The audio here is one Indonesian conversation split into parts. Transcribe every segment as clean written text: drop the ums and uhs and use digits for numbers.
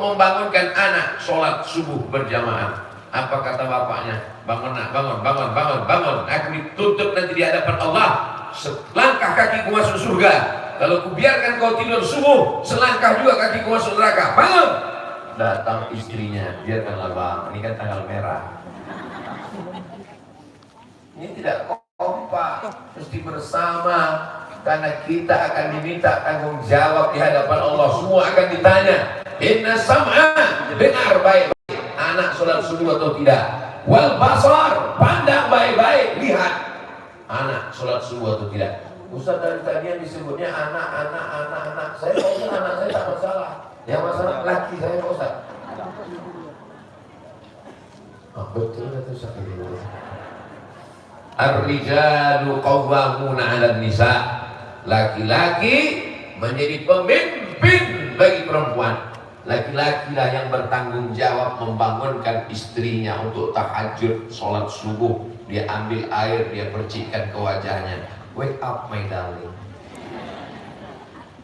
membangunkan anak sholat subuh berjamaah. Apa kata bapaknya? Bangun nak, bangun, bangun, bangun, bangun. Aku dituntut nanti di hadapan Allah. Selangkah kakiku masuk surga. Kalau kubiarkan kau tidur subuh, selangkah juga kakiku masuk neraka. Bangun! Datang istrinya, biarkanlah bang, ini kan tanggal merah. Ini tidak kompak, mesti bersama. Karena kita akan diminta tanggung jawab di hadapan Allah. Semua akan ditanya. Inna sam'a, dengar baik-baik. Anak sholat subuh atau tidak. Wal basar, pandang baik-baik, lihat anak sholat subuh atau tidak. Ustaz dari tadi yang disebutnya anak. Saya Ustaz, anak saya tak masalah. Yang masalah laki saya Ustaz. Betul itu Ustaz. Ar-rijalu qawwamuna 'alan nisa. Laki-laki menjadi pemimpin bagi perempuan. Laki-laki lah yang bertanggung jawab membangunkan istrinya untuk tahajud, sholat subuh. Dia ambil air, dia percikkan ke wajahnya. Wake up my darling.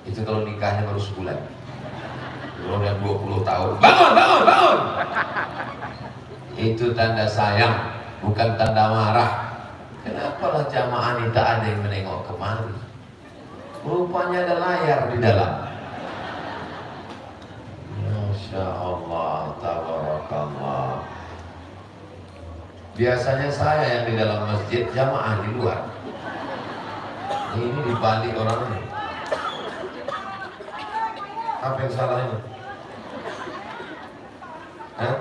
Itu kalau nikahnya baru sebulan. Kalau udah 20 tahun, bangun, bangun, bangun. Itu tanda sayang, bukan tanda marah. Kenapa lah jamaah ini tak ada yang menengok kemari? Rupanya ada layar di dalam. Masya Allah, tabarakallah. Biasanya saya yang di dalam masjid, jamaah di luar. Ini dibalik orang ini. Apa yang salah ini? Hah?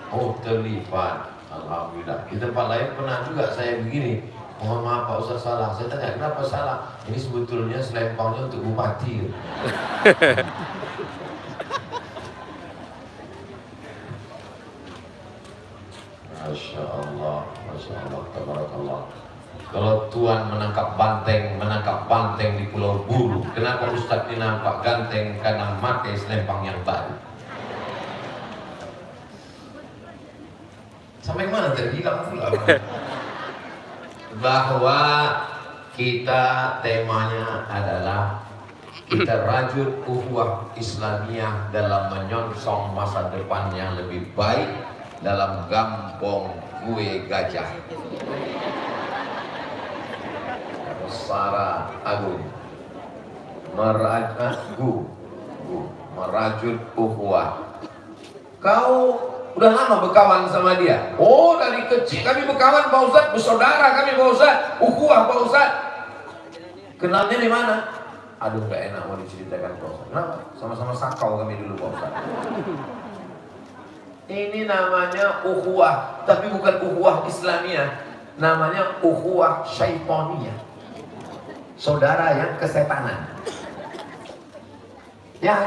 Oh, terlibat. Alhamdulillah. Di tempat lain pernah juga saya begini. Mohon maaf Pak Ustaz salah. Saya tanya kenapa salah? Ini sebetulnya selempangnya untuk bupati. Masya Allah, tabarakallah. Kalau Tuhan menangkap banteng di Pulau Buru, kenapa Ustaz ini nampak ganteng? Karena pakai selempang yang baru. Sampai mana terhilang pula? Bahwa kita temanya adalah kita rajut ukhuwah Islamiyah dalam menyongsong masa depan yang lebih baik dalam Gampong Kue Gajah. Sara Agung merajut ukhuwah. Kau udah lama berkawan sama dia? Oh, dari kecil kami berkawan Pak Ustaz, bersaudara kami Pak Ustaz, ukhuwah Pak Ustaz. Kenalnya di mana? Aduh, gak enak mau diceritakan Pak Ustaz. Kenapa? Sama-sama sakau kami dulu Pak Ustaz. Ini namanya ukhuwah, tapi bukan ukhuwah Islamiyah. Namanya ukhuwah syaitaniyah. Saudara yang kesetanan. Ya,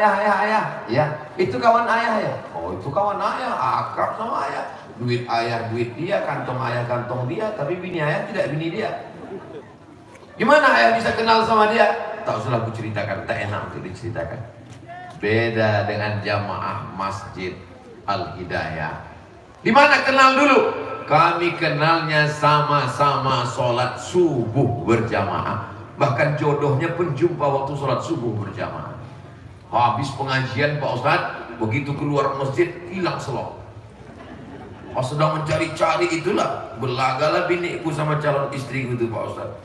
itu kawan ayah ya. Oh, itu kawan ayah, akrab sama ayah. Duit ayah, duit dia, kantong ayah, kantong dia. Tapi bini ayah tidak bini dia. Gimana ayah bisa kenal sama dia? Tak usah aku ceritakan, tak enak untuk diceritakan. Beda dengan jamaah Masjid Al-Hidayah. Di mana kenal dulu? Kami kenalnya sama-sama sholat subuh berjamaah. Bahkan jodohnya pun jumpa waktu sholat subuh berjamaah. Habis pengajian Pak Ustadz, begitu keluar masjid hilang selop. Pas sedang mencari-cari itulah berlagalah biniku sama calon istriku itu Pak Ustadz.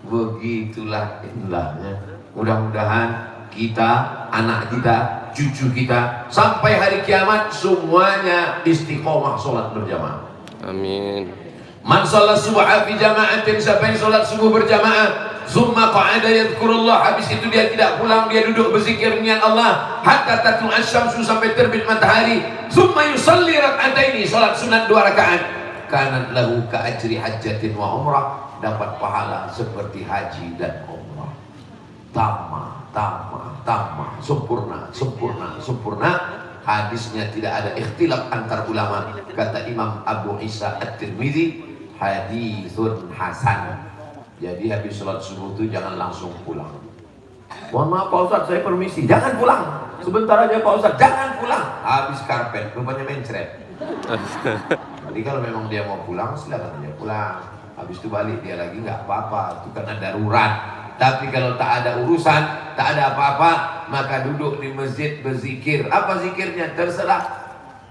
Begitulah indahnya. Mudah-mudahan kita, anak kita, cucu kita sampai hari kiamat semuanya istiqomah sholat berjamaah. Amin. Man sholat subuh fi jama'atin, siapa yang sholat subuh berjamaah, summa qa'ada yadhkurullah, habis itu dia tidak pulang, dia duduk berzikir dengan Allah hatta tatlu asy-syamsu, sampai terbit matahari, summa yusalli rak'ataini, sholat sunat 2 rakaat, kanat lahu ka ajri hajjatin wa umrah, dapat pahala seperti haji dan umrah. Tamah, sempurna. Hadisnya tidak ada ikhtilaf antar ulama. Kata Imam Abu Isa At-Tirmidzi, hadithun hasan. Jadi habis sholat subuh itu jangan langsung pulang. Mohon maaf Pak Ustaz, saya permisi. Jangan pulang. Sebentar aja Pak Ustaz, jangan pulang. Habis karpet, rupanya mencret. Jadi kalau memang dia mau pulang, silakan dia pulang. Habis itu balik dia lagi, nggak apa-apa. Itu karena darurat. Tapi kalau tak ada urusan, tak ada apa-apa, maka duduk di masjid berzikir. Apa zikirnya? Terserah.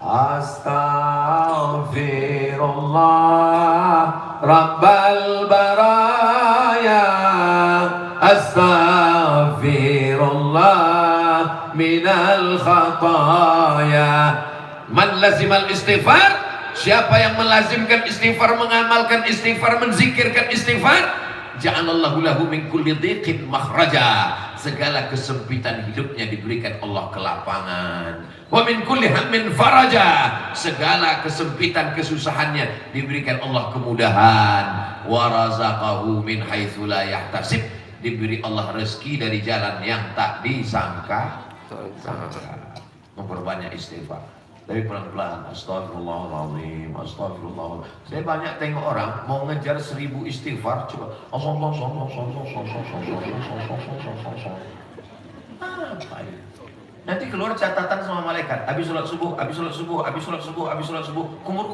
Astaghfirullah Rabbal baraya, astaghfirullah minal khataya. Man lazimal istighfar, siapa yang melazimkan istighfar, mengamalkan istighfar, menzikirkan istighfar, ja'alallahu lahu min kulli dhiqin makhraja. Segala kesempitan hidupnya diberikan Allah kelapangan. Wa min kulli hammin faraja. Segala kesempitan kesusahannya diberikan Allah kemudahan. Wa razaqahu min haitsu la yahtasib. Diberi Allah rezeki dari jalan yang tak disangka. Memperbanyak istighfar. Dari pelan-pelan, astagfirullahaladzim, astagfirullah. Saya banyak tengok orang mau ngejar 1000 istighfar, coba apa ya? Nanti keluar catatan sama malaikat. Habis sholat subuh, habis sholat subuh, habis sholat subuh, habis sholat subuh, kumur.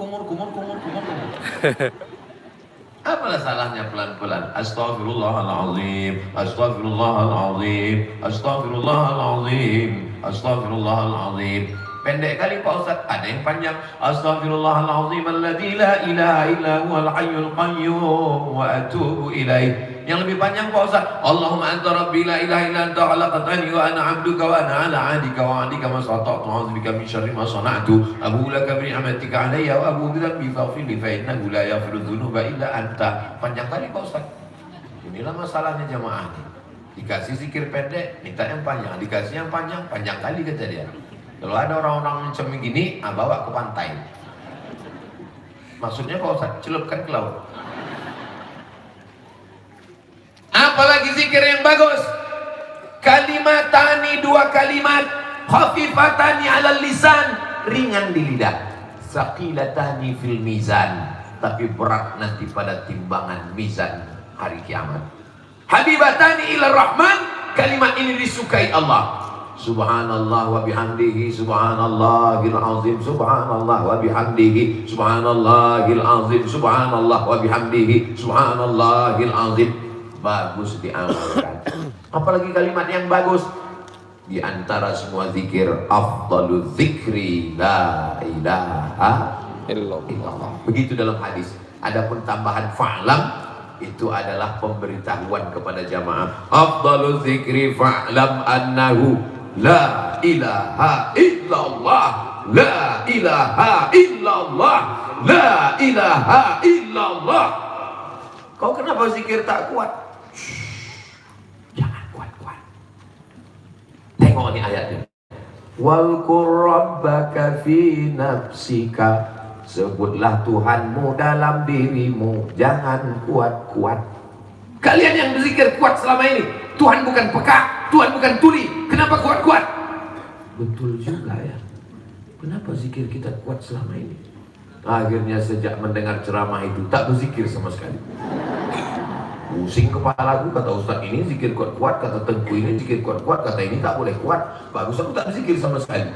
Apalah salahnya pelan-pelan? Astagfirullahaladzim, astagfirullahaladzim, astagfirullahaladzim, astagfirullahaladzim. Pendek kali Pak Ustaz, ada yang panjang. Astaghfirullahalazim alladzi la ilaha illa huwal hayyul qayyum wa atubu ilaih. Yang lebih panjang Pak Ustaz, Allahumma anta rabbi la ilaha illa anta khalaqtani wa ana 'abduka wa ana 'ala 'adika wa 'adika ma sata'tu a'udzubika min syarri ma sana'tu abu laka bi ni'matika 'alayya wa abu bi dhanbi faghfir li fa innahu la yaghfiru dzunuba illa anta. Panjang kali Pak Ustaz. Inilah masalahnya jamaah. Dikasih zikir pendek, minta yang panjang. Dikasih yang panjang, panjang kali kata dia. Kalau ada orang-orang macam begini, bawa ke pantai. Maksudnya Pak Ustaz, celupkan ke laut. Apalagi zikir yang bagus. Kalimatani, 2 kalimat. Khafifatani alal lisan, ringan di lidah. Saqilatani fil mizan, tapi berat nanti pada timbangan mizan hari kiamat. Habibatani ilar rahman, kalimat ini disukai Allah. Subhanallah wa bihamdihi subhanallahil azim, subhanallah wa bihamdihi subhanallahil azim, subhanallah wa bihamdihi subhanallahil azim. Bagus diamalkan. Apalagi kalimat yang bagus. Di antara semua zikir, afdalu zikri la ilaha illallah. Begitu dalam hadis. Adapun tambahan fa'lam, itu adalah pemberitahuan kepada jamaah. Afdalu zikri fa'lam annahu la ilaha illallah, la ilaha illallah, la ilaha illallah. Kau kenapa zikir tak kuat? Jangan kuat-kuat. Tengok ni ayatnya. Walqur rabbaka fi nafsika, sebutlah Tuhanmu dalam dirimu, jangan kuat-kuat. Kalian yang berzikir kuat selama ini, Tuhan bukan peka, Tuhan bukan tuli, kenapa kuat-kuat? Betul juga ya. Kenapa zikir kita kuat selama ini? Akhirnya sejak mendengar ceramah itu tak berzikir sama sekali. Pusing kepalaku, kata Ustaz ini zikir kuat-kuat, kata Tengku ini zikir kuat-kuat, kata ini tak boleh kuat. Bagus, aku tak berzikir sama sekali.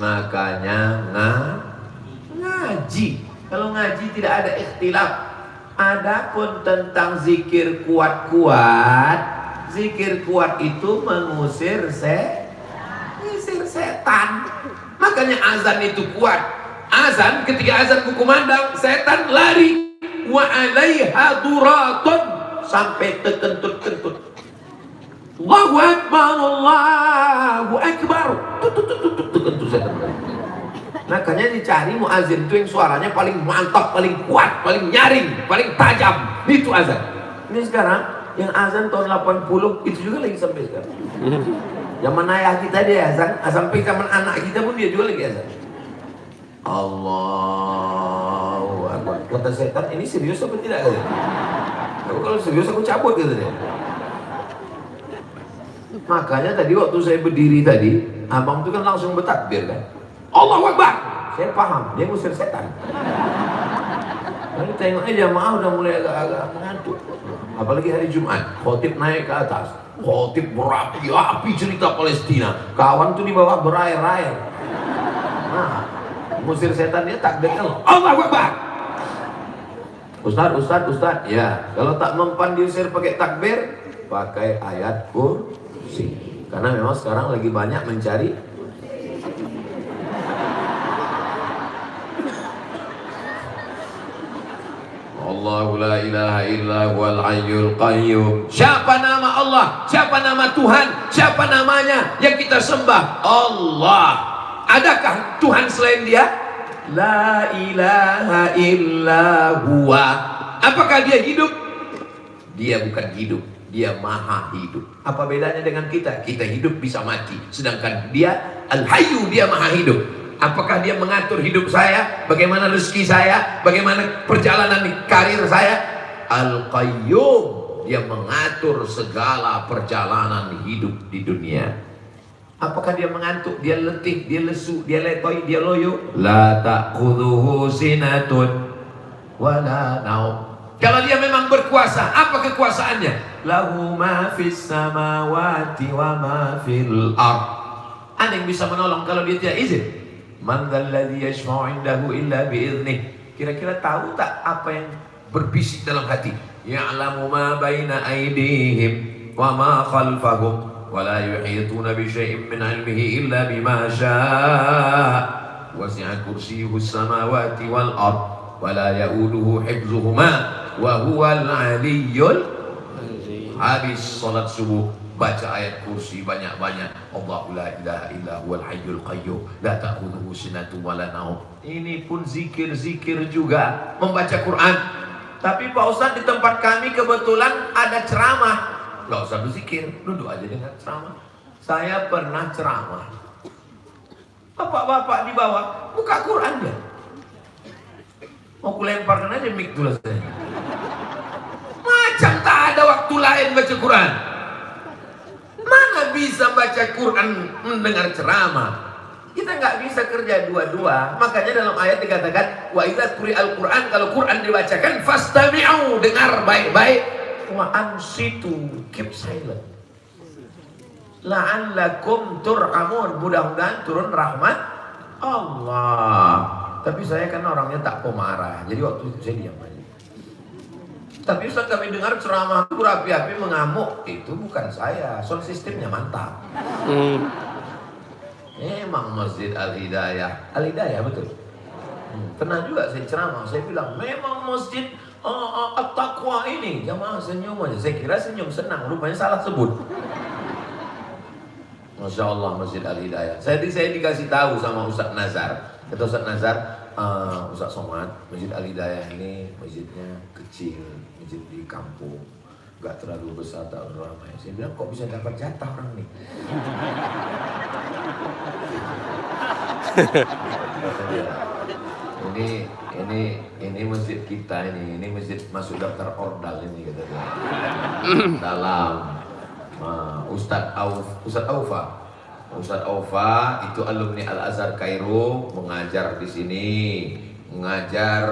Makanya ngaji. Kalau ngaji tidak ada ikhtilaf. Adapun tentang zikir kuat-kuat, zikir kuat itu mengusir setan. Makanya azan itu kuat. Azan, ketika azan kumandang, setan lari. Wa alaiha duratun, sampai terkentut-kentut. Allahu Akbar, Allahu Akbar. Terkentut setan. Makanya dicari muazin itu yang suaranya paling mantap, paling kuat, paling nyaring, paling tajam. Itu azan. Ini sekarang yang azan tahun 80 itu juga lagi sampai sekarang. Zaman ayah kita dia azan, sampai zaman anak kita pun dia juga lagi azan. Allahu Akbar. Kata setan, ini serius apa tidak? Kalau serius aku cabut katanya. Makanya tadi waktu saya berdiri tadi, abang itu kan langsung bertakbir kan. Allahu Akbar. Saya paham, dia ngusir setan. Lalu tengoknya jamaah udah mulai agak-agak mengantuk. Apalagi hari Jumat, khotib naik ke atas. Khotib berapi-api cerita Palestina. Kawan tuh di bawah berair-air. Nah, ngusir setan dia takbir kan. Allahu Akbar. Ustaz. Ya, kalau tak mempan diusir pakai takbir, pakai ayat kursi. Karena memang sekarang lagi banyak mencari Allahu la ilaha illa huwal hayyul qayyum. Siapa nama Allah? Siapa nama Tuhan? Siapa namanya yang kita sembah? Allah. Adakah Tuhan selain Dia? La ilaha illa huwa. Apakah Dia hidup? Dia bukan hidup, Dia maha hidup. Apa bedanya dengan kita? Kita hidup bisa mati, sedangkan Dia Al-Hayyu, Dia maha hidup. Apakah Dia mengatur hidup saya? Bagaimana rezeki saya? Bagaimana perjalanan karir saya? Al-Qayyum, Dia mengatur segala perjalanan hidup di dunia. Apakah Dia mengantuk? Dia letih? Dia lesu? Dia letoi? Dia loyo? La ta'khudhuhu sinatun wala naum. Kalau Dia memang berkuasa, apa kekuasaannya? Lahu ma fis samawati wa ma fil ard. Ada yang bisa menolong kalau Dia tidak izin? Man dzalladzi yashfa'u 'indahu illa bi'idzni. Kira-kira tahu tak apa yang berbisik dalam hati? Ya'lamu ma baina aydihim wa ma khalfahum wa la yuhituna bi syai'in min 'ilmihi illa bima syaa. Wasi'a kursiyyuhu as-samawati wal ard wa la ya'uduhu hifdzuhuma wa huwal 'aliyyul 'azim. Habis salat subuh baca ayat kursi banyak-banyak. Allahu la ilaha illa huwal hayyul qayyum la ta'khudhuhu sinatun wa la naum. Ini pun zikir-zikir juga, membaca Quran. Tapi Pak Ustaz, di tempat kami kebetulan ada ceramah. Enggak usah berzikir, duduk aja dengan ceramah. Saya pernah ceramah. Bapak-bapak di bawah buka Quran dia. Mau kulemparkan aja mic dulu saya. Macam tak ada waktu lain baca Quran. Mana bisa baca Quran mendengar ceramah? Kita nggak bisa kerja dua-dua. Makanya dalam ayat dikatakan wa idza quri'al Quran, kalau Quran dibacakan fastami'u, dengar baik-baik, wa ansitu, keep silent, la'allakum turhamun, mudah-mudahan turun rahmat Allah. Tapi saya kan orangnya tak pemarah, jadi waktu itu saya diam aja. Tapi Ustaz, kami dengar ceramah berapi-api mengamuk. Itu bukan saya, sound sistemnya mantap. Memang Masjid Al-Hidayah, Al-Hidayah betul. Pernah juga saya ceramah, saya bilang memang Masjid At-Taqwa ini. Jamaah senyum aja, saya kira senyum senang, rupanya salah sebut. Masya Allah, Masjid Al-Hidayah. Saya dikasih tahu sama Ustaz Nazar. Kata Ustaz Nazar, Ustaz Somad, Masjid Al-Hidayah ini masjidnya kecil, masjid di kampung, gak terlalu besar, tak ramai. Saya bilang, kok bisa dapat jatah orang nih? ini masjid kita ini masjid masuk daftar ordal ini, kata dia. Dalam Ustadz Aufa itu alumni Al-Azhar Kairo, mengajar di sini, mengajar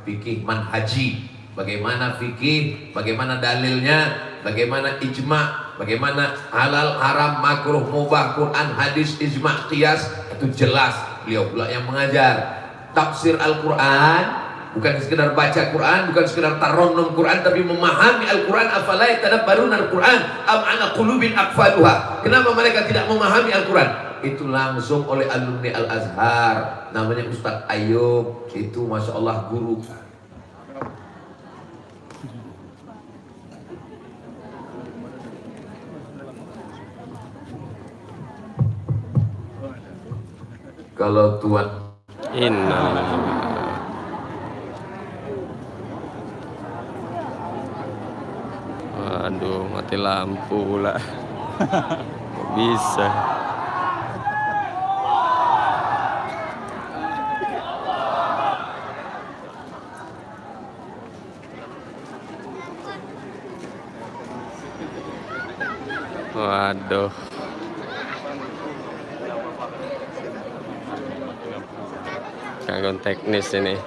fikih manhaji, bagaimana fikih, bagaimana dalilnya, bagaimana ijma, bagaimana halal, haram, makruh, mubah, Quran, hadis, ijma, qiyas, itu jelas beliau pula yang mengajar. Tafsir Al-Quran bukan sekedar baca Quran, bukan sekedar taronnum Quran, tapi memahami Al-Quran. Afala yatadabbaruna Al-Quran am ala qulubin aqfaluha. Kenapa mereka tidak memahami Al-Quran? Itu langsung oleh alumni Al-Azhar, namanya Ustadz Ayub. Itu Masya Allah guru. Kalau Tuhan waduh, mati lampu pula. Kok bisa? Waduh. Gangguan teknis ini.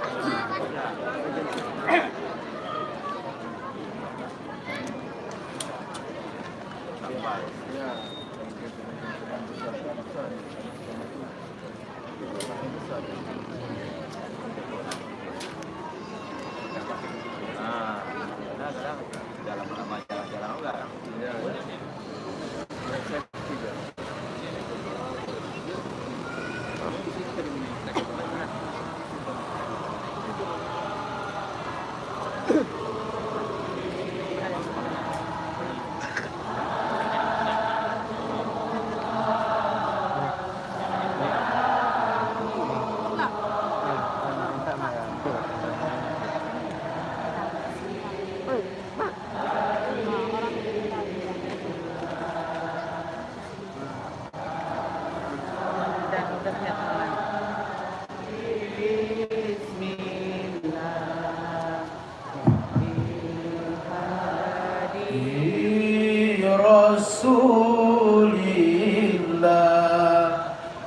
rasulillah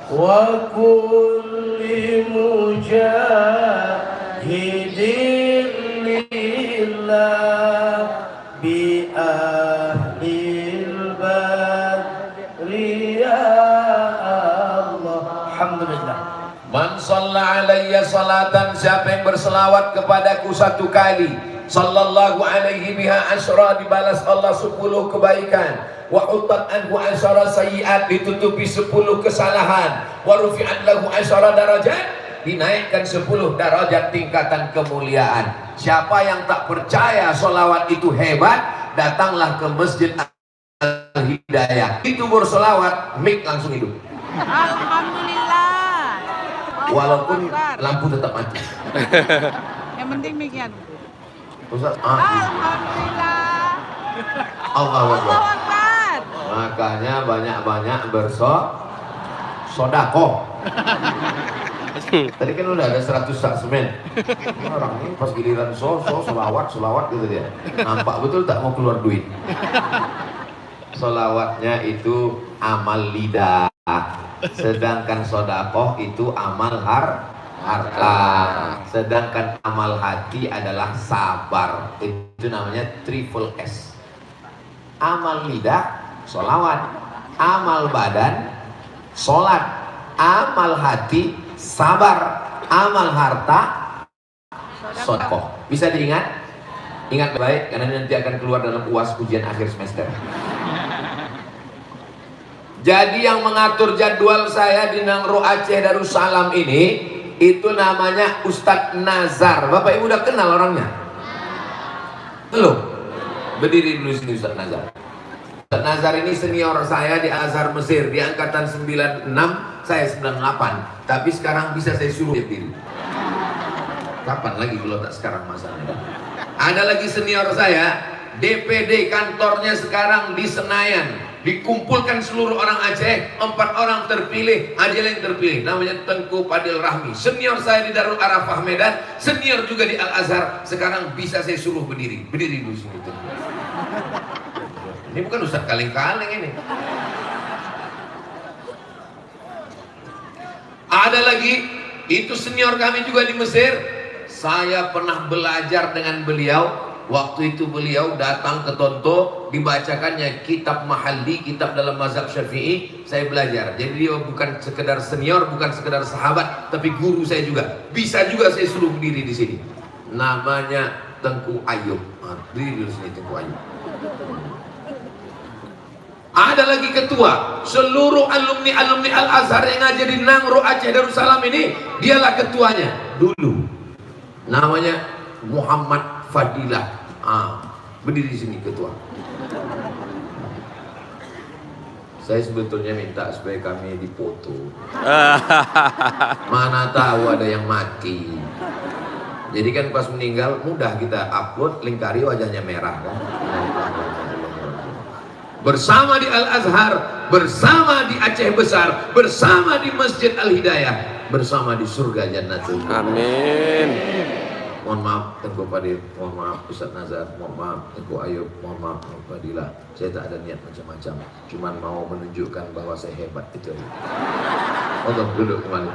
wa kulli mujahidin lillah bi ahlil badri ya Allah. Alhamdulillah. Man shalla alayya salatan, siapa yang berselawat kepadaku satu kali, sallallahu alaihi biha asyra, dibalas Allah 10 kebaikan, wa utat anhu asyra sayyiat, ditutupi 10 kesalahan, wa rufi'at lahu asyra darajat, dinaikkan 10 derajat tingkatan kemuliaan. Siapa yang tak percaya solawat itu hebat, datanglah ke Masjid Al-Hidayah, itu bersolawat, mic langsung hidup. Alhamdulillah. Walaupun lampu tetap mati. Yang penting mikian. Ustaz, Alhamdulillah. Allahu Akbar. Allahu Akbar. Makanya banyak-banyak bersodakoh. Tadi kan udah ada 100 sak semen. Orang ini pas giliran solawat gitu dia. Nampak betul tak mau keluar duit. Solawatnya itu amal lidah, sedangkan sodakoh itu amal harta, sedangkan amal hati adalah sabar. Itu namanya triple S. Amal lidah solawat, amal badan solat, amal hati sabar, amal harta sodakoh. Bisa diingat? Ingat baik, karena nanti akan keluar dalam UAS ujian akhir semester. Jadi yang mengatur jadwal saya di Nangro Aceh Darussalam ini, itu namanya Ustadz Nazar. Bapak Ibu udah kenal orangnya? Belum? Berdiri dulu sini Ustadz Nazar. Ustadz Nazar ini senior saya di Azhar Mesir, di angkatan 96, saya 98. Tapi sekarang bisa saya suruh berdiri. Kapan lagi kalau tak sekarang masalahnya? Ada lagi senior saya, DPD kantornya sekarang di Senayan. Dikumpulkan seluruh orang Aceh, 4 orang terpilih, ada yang terpilih, namanya Tengku Padil Rahmi. Senior saya di Darul Arafah Medan, senior juga di Al-Azhar. Sekarang bisa saya suruh berdiri. Berdiri dulu sini. Ini bukan Ustadz kaleng-kaleng ini. Ada lagi, itu senior kami juga di Mesir. Saya pernah belajar dengan beliau. Waktu itu beliau datang ke Tonto, dibacakannya kitab mahalli, kitab dalam mazhab Syafi'i. Saya belajar. Jadi dia bukan sekedar senior, bukan sekedar sahabat, tapi guru saya juga. Bisa juga saya suruh berdiri di sini. Namanya Tengku Ayub. Berdiri di sini Tengku Ayub. Ada lagi ketua. Seluruh alumni Al-Azhar yang ngajar di Nangro Aceh Darussalam ini, dialah ketuanya dulu. Namanya Muhammad Fadilah. Berdiri di sini ketua. Saya sebetulnya minta supaya kami dipoto. Mana tahu ada yang mati. Jadi kan pas meninggal mudah kita upload, lingkari wajahnya merah kan. Bersama di Al-Azhar, bersama di Aceh Besar, bersama di Masjid Al-Hidayah, bersama di surga Jannatul. Amin. Mohon maaf Tengku Fadil, mohon maaf Ustadz Nazar, mohon maaf Tengku Ayub, mohon maaf Tengku Fadilah. Saya tak ada niat macam-macam, cuman mau menunjukkan bahwa saya hebat itu. Untuk duduk kembali.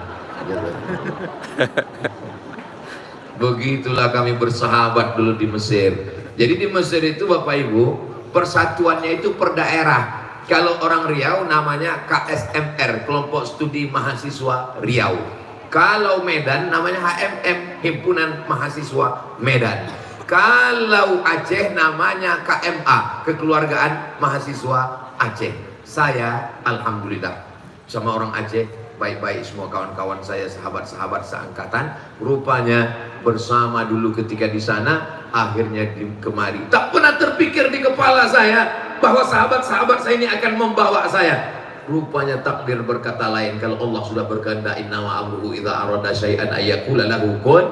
Begitulah kami bersahabat dulu di Mesir. Jadi di Mesir itu Bapak Ibu, persatuannya itu per daerah. Kalau orang Riau namanya KSMR, Kelompok Studi Mahasiswa Riau. Kalau Medan namanya HMM, Himpunan Mahasiswa Medan. Kalau Aceh namanya KMA, Kekeluargaan Mahasiswa Aceh. Saya alhamdulillah sama orang Aceh baik-baik semua, kawan-kawan saya, sahabat-sahabat seangkatan. Rupanya bersama dulu ketika di sana, akhirnya kemari. Tak pernah terpikir di kepala saya bahwa sahabat-sahabat saya ini akan membawa saya. Rupanya takdir berkata lain. Kalau Allah sudah berkehendak, innama amruhu idza arada syai'an ayyaqula lahu kun.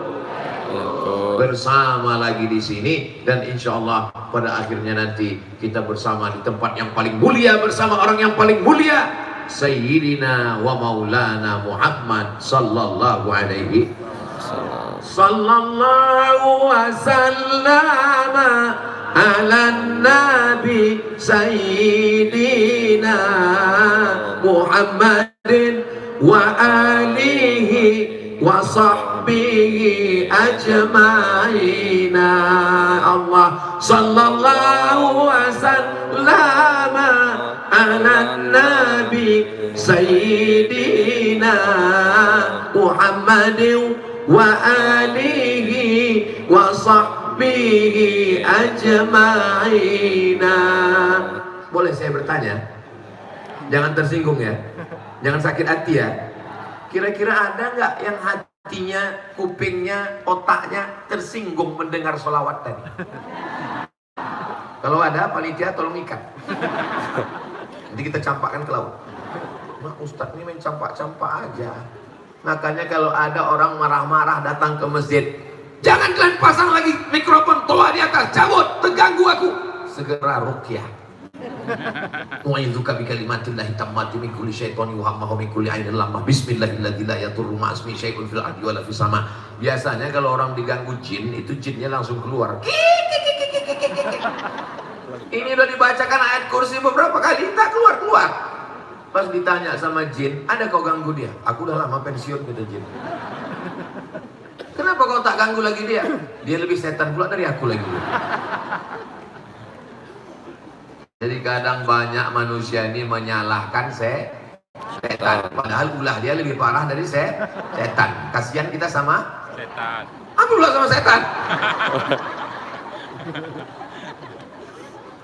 Bersama lagi di sini, dan insya Allah pada akhirnya nanti kita bersama di tempat yang paling mulia, bersama orang yang paling mulia, Sayyidina wa Maulana Muhammad sallallahu alaihi sallallahu wasallama ala nabi sayyidina Muhammadin wa alihi wa sahbihi ajma'ina. Allah sallallahu wasallam ala nabi sayyidina Muhammadin wa alihi wa sahbihi ajma'ina. Boleh saya bertanya? Jangan tersinggung ya, jangan sakit hati ya. Kira-kira ada nggak yang hatinya, kupingnya, otaknya tersinggung mendengar sholawat tadi? Kalau ada, panitia tolong ikat. Nanti kita campakkan ke laut. Nah, Ustadz ini main campak-campak aja. Makanya kalau ada orang marah-marah datang ke masjid, jangan kalian pasang lagi mikrofon, toa di atas, cabut, terganggu aku. Segera ruqyah. Wa'idzuka bikalimatillahit tammati min kulli syaitani wa hamma min kulli ainin lamah. Bismillahilladzi la yadurru ma'a ismihi syai'un fil ardi wala fis sama. Biasanya kalau orang diganggu jin, itu jinnya langsung keluar. Ini udah dibacakan ayat kursi beberapa kali, tak keluar-keluar. Pas ditanya sama jin, ada kau ganggu dia? Aku udah lama pensiun, kata jin. Kenapa kau tak ganggu lagi dia? Dia lebih setan pula dari aku lagi. Jadi kadang banyak manusia ini menyalahkan setan, padahal ulah dia lebih parah dari setan. Kasihan kita sama setan. Apa pula sama setan?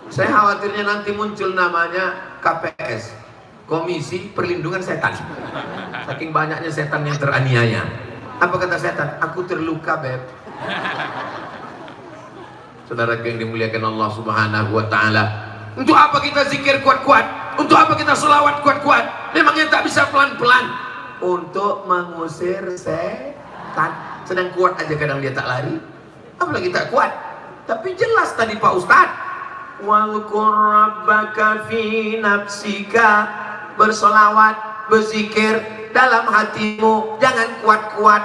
Saya khawatirnya nanti muncul namanya KPS, Komisi Perlindungan Setan. Saking banyaknya setan yang teraniaya. Apa kata setan? Aku terluka, Beb. Saudara yang dimuliakan Allah Subhanahu wa taala, untuk apa kita zikir kuat-kuat? Untuk apa kita selawat kuat-kuat? Memangnya tak bisa pelan-pelan? Untuk mengusir setan. Sedang kuat aja kadang dia tak lari, apalagi tak kuat. Tapi jelas tadi Pak Ustadz, Wadhkur rabbaka fi nafsika, bersolawat, berzikir dalam hatimu, jangan kuat-kuat.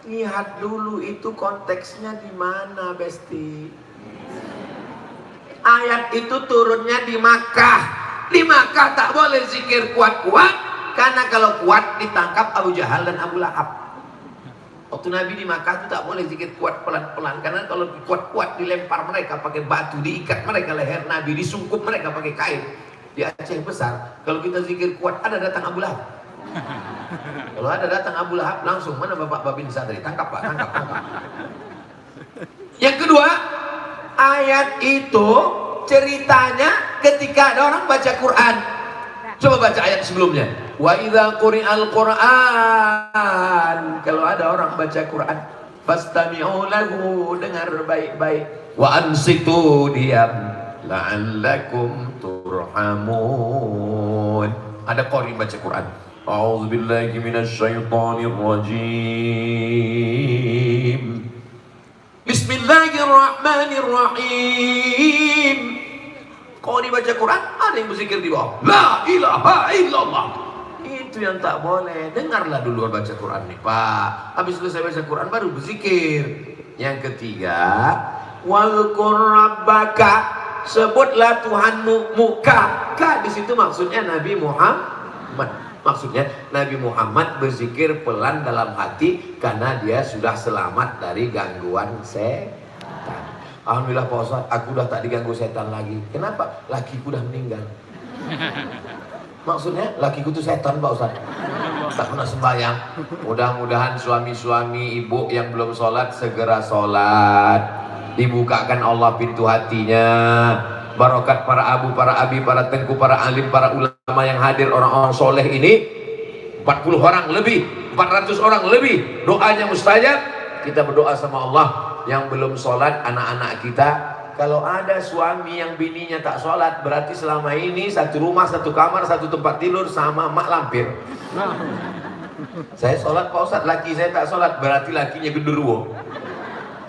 Lihat dulu itu konteksnya di mana, Besti. Ayat itu turunnya di Makkah. Di Makkah tak boleh zikir kuat-kuat, karena kalau kuat ditangkap Abu Jahal dan Abu Lahab. Waktu Nabi di Makkah itu tak boleh zikir kuat pelan-pelan, karena kalau kuat-kuat dilempar mereka pakai batu, diikat mereka leher Nabi, disungkup mereka pakai kain. Di Aceh besar, kalau kita zikir kuat ada datang Abu Lahab. Kalau ada datang Abu Lahab, langsung mana Bapak Babin Sadri, tangkap Pak, tangkap. Yang kedua, ayat itu ceritanya ketika ada orang baca Quran. Coba baca ayat sebelumnya. Wa idza quri'al Qur'an, kalau ada orang baca Quran, fastami'u lahu, dengar baik-baik. Wa ansitu, diam, la'allakum turhamun. Ada qari baca Quran. A'udzubillahi minasyaitonir rajim. Bismillahirrahmanirrahim. Kalau dibaca Quran, ada yang berzikir di bawah. La ilaha illallah. Itu yang tak boleh. Dengarlah dulu baca Quran nih, Pak. Habis selesai baca Quran baru berzikir. Yang ketiga, Wadhkur rabbaka, sebutlah Tuhanmu. Muka, di situ maksudnya Nabi Muhammad. Maksudnya Nabi Muhammad berzikir pelan dalam hati karena dia sudah selamat dari gangguan setan. Alhamdulillah Pak Ustadz, aku udah tak diganggu setan lagi. Kenapa? Lakiku udah meninggal. Maksudnya lakiku tuh setan Pak Ustadz, tak pernah sembahyang. Mudah-mudahan suami-suami ibu yang belum sholat segera sholat, dibukakan Allah pintu hatinya. Barokat para abu, para abi, para tengku, para alim, para ulama yang hadir, orang-orang soleh ini 40 orang lebih, 400 orang lebih, doanya mustajab. Kita berdoa sama Allah. Yang belum sholat anak-anak kita, kalau ada suami yang bininya tak sholat, berarti selama ini satu rumah, satu kamar, satu tempat tidur sama mak lampir. Saya sholat Pak Ustadz, laki saya tak sholat, berarti lakinya genderuwo.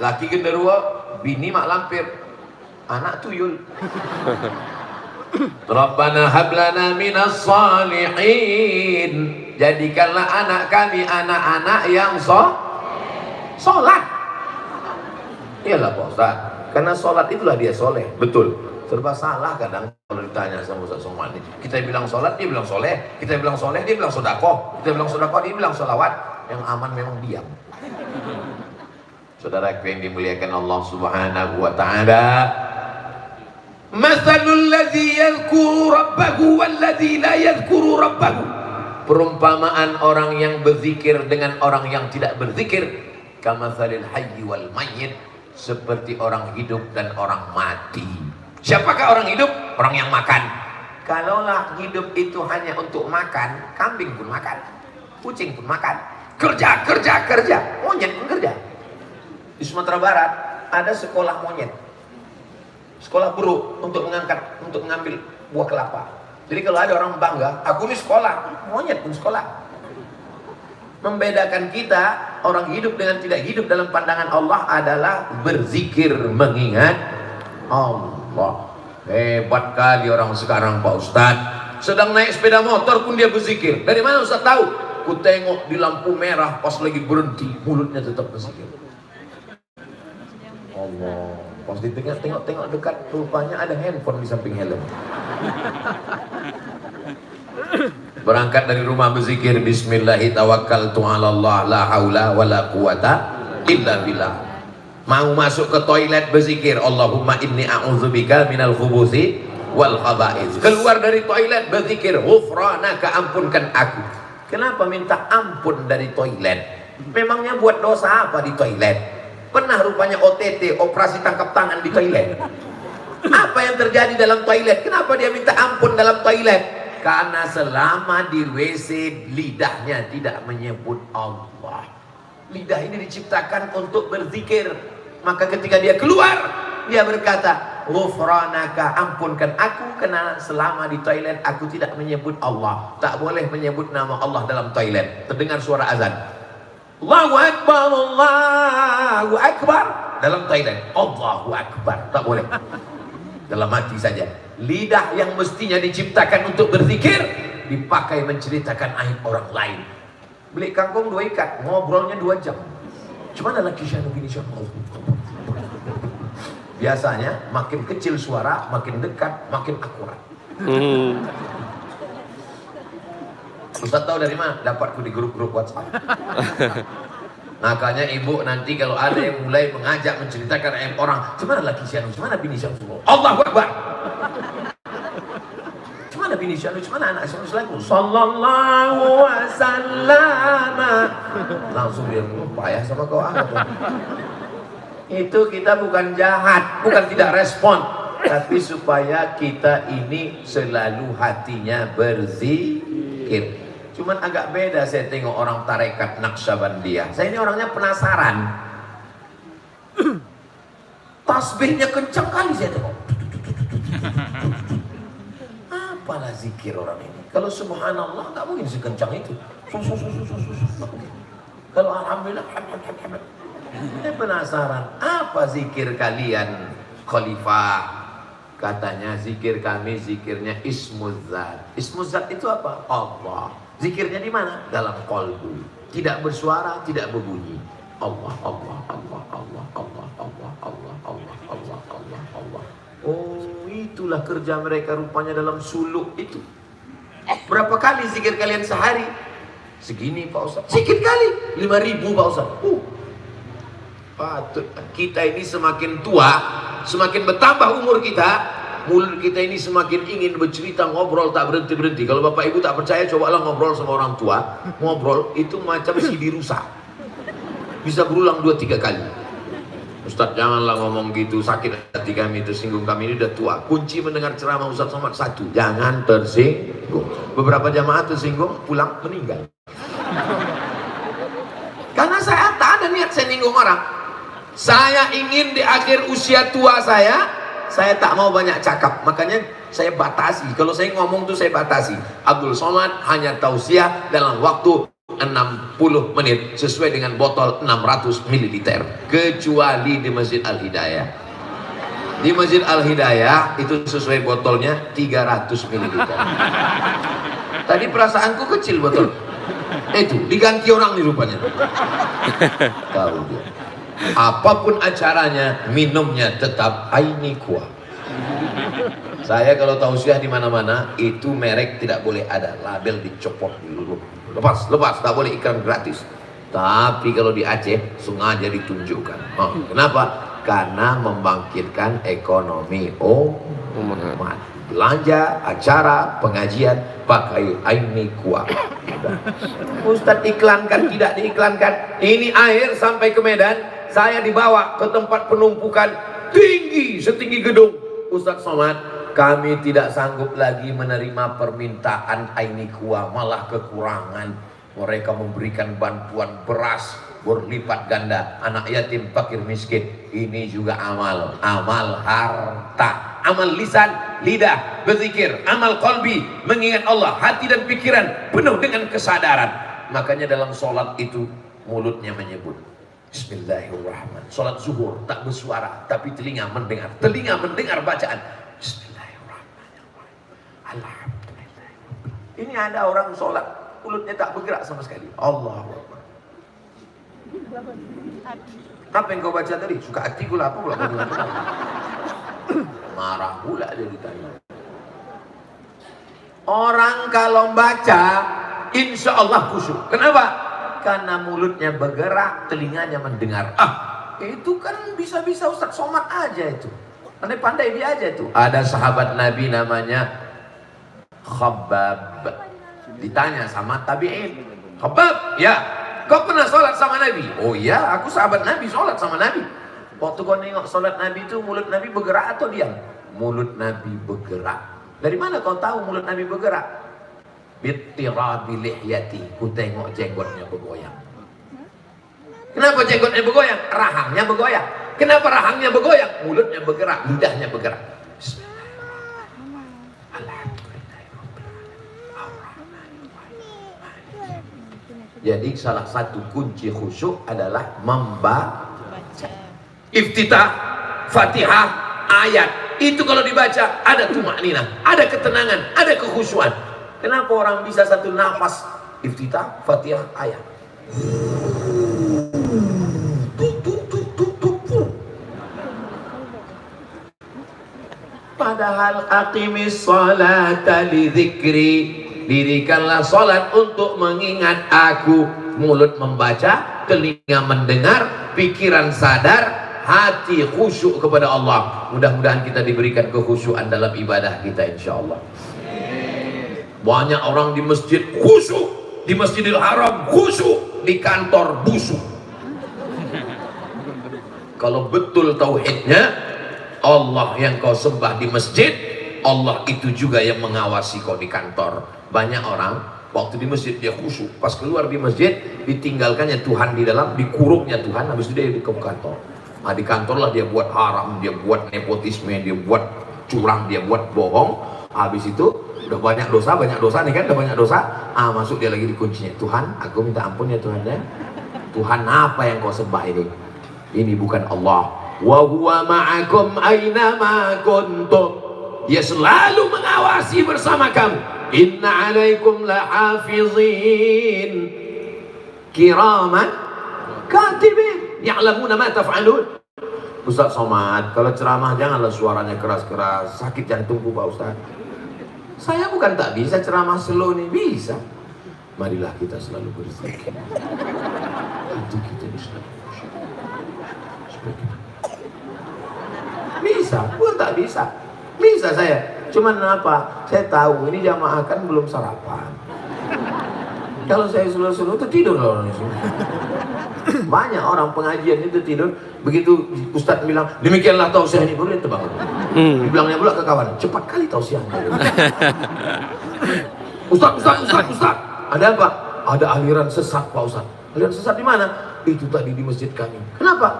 Laki genderuwo, bini mak lampir, anak tuyul. Rabbana hablana minas salihin, jadikanlah anak kami anak-anak yang sholat. Iyalah Pak Ustaz, Karena sholat itulah dia soleh. Betul. Serba salah kadang kalau ditanya sama Ustaz Somad ini. Kita bilang sholat, dia bilang soleh. Kita bilang soleh, dia bilang sodakoh. Kita bilang sodakoh, dia bilang sholawat. Yang aman memang diam. Saudara yang dimuliakan Allah Subhanahu wa ta'ala, Mathalul ladzi yadhkuru rabbahu wal ladzi la yadhkuru rabbahu. Perumpamaan orang yang berzikir dengan orang yang tidak berzikir, kamatsalil hayyi wal mayyit, seperti orang hidup dan orang mati. Siapakah orang hidup? Orang yang makan. Kalaulah hidup itu hanya untuk makan, kambing pun makan, kucing pun makan. Kerja, kerja, kerja. Monyet pun kerja. Di Sumatera Barat ada sekolah monyet, sekolah buruk untuk mengambil buah kelapa. Jadi kalau ada orang bangga, aku ini sekolah, monyet pun sekolah. Membedakan kita orang hidup dengan tidak hidup dalam pandangan Allah adalah berzikir mengingat Allah. Hebat kali orang sekarang Pak Ustadz. Sedang naik sepeda motor pun dia berzikir. Dari mana Ustadz tahu? Ku tengok di lampu merah pas lagi berhenti, mulutnya tetap berzikir. Allah. Pas ditengok dekat, rupanya ada handphone di samping helm. Berangkat dari rumah berzikir, Bismillahi tawakkaltu ala Allah, la haula wa la quwata illa billah. Mau masuk ke toilet berzikir, Allahumma inni a'udzubika minal khubuthi wal khaba'ith. Keluar dari toilet berzikir, ghufranaka, ampunkan aku. Kenapa minta ampun dari toilet? Memangnya buat dosa apa di toilet? Pernah rupanya OTT, operasi tangkap tangan di toilet. Apa yang terjadi dalam toilet? Kenapa dia minta ampun dalam toilet? Karena selama di WC lidahnya tidak menyebut Allah. Lidah ini diciptakan untuk berzikir. Maka ketika dia keluar, dia berkata, ghufranaka, ampunkan aku karena selama di toilet aku tidak menyebut Allah. Tak boleh menyebut nama Allah dalam toilet. Terdengar suara azan, Allahu Akbar, Allahu Akbar, dalam toilet, Allahu Akbar, tak boleh. Dalam hati saja. Lidah yang mestinya diciptakan untuk berzikir dipakai menceritakan aib orang lain. Beli kangkung 2 ikat, ngobrolnya 2 jam. Cuma ada lagi syanu gini syanu. Biasanya makin kecil suara, makin dekat, makin akurat. Ustaz tahu dari mana? Dapatku di grup-grup WhatsApp. Makanya ibu nanti kalau ada yang mulai mengajak menceritakan aib orang, cuma laki syanu, cuma bini syanu, Allahu Akbar. Cuma bini syanu, cuma anak syanu selaku sallallahu wasallam. Langsung dia payah sama kau anak. Itu kita bukan jahat, bukan tidak respon, tapi supaya kita ini selalu hatinya berzikir. Cuman agak beda saya tengok orang tarekat Naqsyabandiyah. Saya ini orangnya penasaran. Tasbihnya kencang kali saya tengok. Apalah zikir orang ini? Kalau subhanallah nggak mungkin sekencang itu. Kalau alhamdulillah, saya penasaran. Apa zikir kalian, Khalifah? Katanya zikir kami zikirnya Ismuzzat. Ismuzzat itu apa? Allah. Zikirnya di mana? Dalam qalbu. Tidak bersuara, tidak berbunyi. Allah, Allah, Allah, Allah, Allah, Allah, Allah, Allah, Allah, Allah, Allah. Oh, itulah kerja mereka rupanya dalam suluk itu. Berapa kali zikir kalian sehari? Segini Pak Ustaz. Sedikit kali. 5.000 Pak Ustaz. Patut. Kita ini semakin tua, semakin bertambah umur kita, mulut kita ini semakin ingin bercerita, ngobrol tak berhenti-berhenti. Kalau bapak ibu tak percaya, cobalah ngobrol sama orang tua. Ngobrol itu macam CD rusak, bisa berulang 2-3 kali. Ustaz janganlah ngomong gitu, sakit hati kami, tersinggung kami, ini udah tua. Kunci mendengar ceramah Ustaz Somad 1, jangan tersinggung. Beberapa jamaah tersinggung, pulang meninggal. Karena saya tak ada niat saya nyinggung orang. Saya ingin di akhir usia tua saya tak mau banyak cakap. Makanya saya batasi. Kalau saya ngomong tuh saya batasi. Abdul Somad hanya tausiah dalam waktu 60 menit sesuai dengan botol 600 ml. Kecuali di Masjid Al-Hidayah. Di Masjid Al-Hidayah itu sesuai botolnya 300 ml. Tadi perasaanku kecil botol. Itu diganti orang nih rupanya. Tahu dia. Apapun acaranya, minumnya tetap Aini Kuah. Saya kalau tausiah di mana-mana itu merek tidak boleh ada, label dicopot dulu. Lepas, tak boleh iklan gratis. Tapi kalau di Aceh sengaja ditunjukkan. Kenapa? Karena membangkitkan ekonomi umat. Belanja, acara, pengajian pakai Aini Kuah. Ustadz iklankan, tidak diiklankan. Ini air sampai ke Medan, saya dibawa ke tempat penumpukan tinggi, setinggi gedung. Ustadz Somad, kami tidak sanggup lagi menerima permintaan Aini Kuah, malah kekurangan. Mereka memberikan bantuan beras berlipat ganda, anak yatim, fakir miskin. Ini juga amal harta, amal lisan, lidah, berzikir, amal qalbi, mengingat Allah, hati dan pikiran penuh dengan kesadaran. Makanya dalam sholat itu mulutnya menyebut Bismillahirrahmanirrahim. Sholat zuhur tak bersuara, tapi telinga mendengar bacaan Bismillahirrahmanirrahim. Alhamdulillah. Ini ada orang sholat mulutnya tak bergerak sama sekali. Allahu Akbar. Apa yang kau baca tadi? Suka hati pula apa pula? Marah pula dia ditanya. Orang kalau baca insya Allah khusyuk. Kenapa? Karena mulutnya bergerak, telinganya mendengar. Itu kan bisa-bisa Ustaz Somad aja itu. Pandai-pandai dia aja itu. Ada sahabat Nabi namanya Khabbab. Ditanya sama tabi'in, Khabbab, ya, kau pernah sholat sama Nabi? Oh iya, aku sahabat Nabi, sholat sama Nabi. Waktu kau nengok sholat Nabi itu, mulut Nabi bergerak atau diam? Mulut Nabi bergerak. Dari mana kau tahu mulut Nabi bergerak? Bittirabi lihyati, ku tengok jenggotnya bergoyang. Kenapa jenggotnya bergoyang? Rahangnya bergoyang. Kenapa rahangnya bergoyang? Mulutnya bergerak, lidahnya bergerak. Jadi salah satu kunci khusyuk adalah membaca. Iftitah, Fatihah, ayat. Itu kalau dibaca ada tumakninah, ada ketenangan, ada kekhusyuan. Kenapa orang bisa satu nafas? Iftitah, Fatihah, ayat. Padahal aqimis salata li dzikri, dirikanlah salat untuk mengingat aku. Mulut membaca, telinga mendengar, pikiran sadar, hati khusyuk kepada Allah. Mudah-mudahan kita diberikan kekhusyuan dalam ibadah kita insyaallah. Banyak orang di masjid khusyuk, di Masjidil Haram khusyuk, di kantor busuk. Kalau betul tauhidnya, Allah yang kau sembah di masjid, Allah itu juga yang mengawasi kau di kantor. Banyak orang waktu di masjid dia khusyuk, pas keluar di masjid ditinggalkannya Tuhan di dalam, dikurungnya Tuhan, habis itu dia ke kantor. Nah, di kantor lah dia buat haram, dia buat nepotisme, dia buat curang, dia buat bohong. Habis itu udah banyak dosa nih kan, udah banyak dosa. Masuk dia lagi di kuncinya. Tuhan, aku minta ampun ya Tuhan ya. Tuhan apa yang kau sembah ini? Ini bukan Allah. Wa huwa ma'akum aina ma kuntum. Dia selalu mengawasi bersama kamu. Inna alaikum lahafizin kiraman katibin ya'lamuna ma taf'alun. Ustaz Somad, kalau ceramah janganlah suaranya keras-keras, sakit jantungku Pak Ustaz. Saya bukan tak bisa ceramah slow nih, bisa. Marilah kita selalu berzikir. Itu kita bisa. Bisa, bukan tak bisa. Bisa saya. Cuman apa? Saya tahu ini jamaah kan belum sarapan. Kalau saya slow-slow itu tidur orang itu. Banyak orang pengajian itu tidur. Begitu Ustadz bilang demikianlah tausiah ini, baru dia terbangun. Dibilangnya pula ke kawan, cepat kali tausiahnya. Ustadz, ada apa? Ada aliran sesat Pak Ustadz. Aliran sesat di mana? Itu tadi di masjid kami. Kenapa?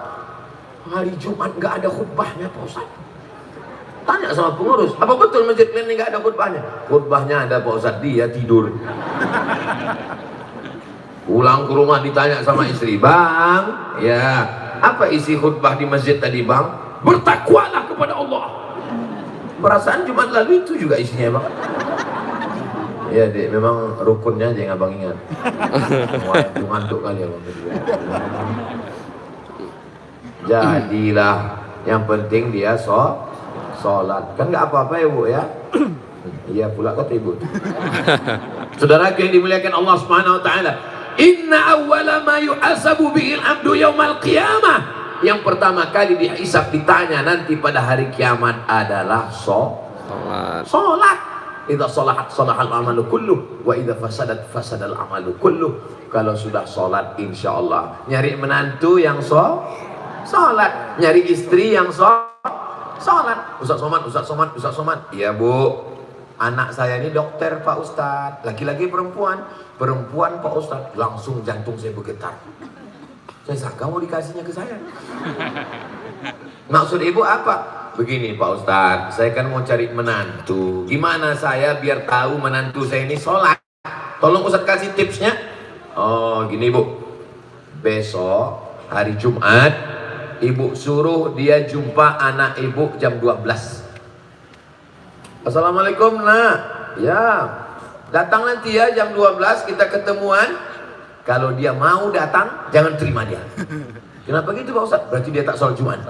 Hari Jumat nggak ada khutbahnya Pak Ustadz. Tanya sama pengurus, apa betul masjid ini nggak ada khutbahnya? Khutbahnya ada Pak Ustadz, dia tidur. Pulang ke rumah ditanya sama istri, Bang, ya apa isi khutbah di masjid tadi Bang? Bertakwalah kepada Allah. Perasaan Jumat lalu itu juga isinya Bang. Ya dek, memang rukunnya aja yang abang ingat. Wah, itu ngantuk kali abang. jadilah. Yang penting dia sholat. Kan nggak apa-apa ya Bu ya. Iya pula kata Ibu. Saudara yang dimuliakan Allah Subhanahu wa taala, inna awwala ma yuhasabu bihil abdu yaumal qiyamah. Yang pertama kali dihisab, ditanya nanti pada hari kiamat adalah sholat. Idza sholahat sholahal amalu kulluh wa idza fasadat fasadal amalu kulluh. Kalau sudah sholat insyaallah. Nyari menantu yang sholat, nyari istri yang sholat. Ustaz Somad. Iya Bu, anak saya ini dokter Pak Ustadz, laki-laki perempuan Pak Ustadz. Langsung jantung saya bergetar. Saya sangka mau dikasihnya ke saya. Maksud ibu apa? Begini Pak Ustadz, saya kan mau cari menantu. Gimana saya biar tahu menantu saya ini sholat? Tolong Ustadz kasih tipsnya. Oh gini Bu, besok hari Jumat Ibu suruh dia jumpa anak ibu jam 12. Assalamualaikum nak. Ya, datang nanti ya jam 12 kita ketemuan. Kalau dia mau datang, jangan terima dia. Kenapa gitu Pak Ustadz? Berarti dia tak sholat Jumat.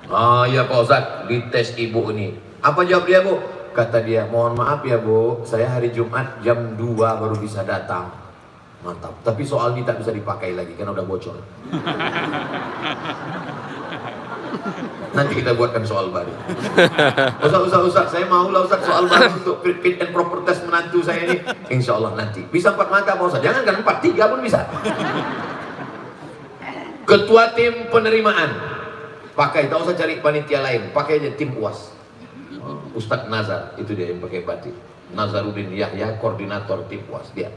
Oh iya Pak Ustadz, dites ibu ini. Apa jawab dia Bu? Kata dia, mohon maaf ya Bu, saya hari Jumat jam 2 baru bisa datang. Mantap, tapi soal ini tak bisa dipakai lagi karena udah bocor. Nanti kita buatkan soal baru. Ustaz, saya mau lah Ustaz soal baru untuk fit and proper test menantu saya ini. Insya Allah nanti. Bisa 4 mata Pak Ustaz, jangan kan 4, 3 pun bisa. Ketua tim penerimaan, pakai, tak usah cari panitia lain, pakai aja tim UAS. Ustadz Nazar, itu dia yang pakai batik. Nazaruddin Yahya, koordinator tim UAS dia.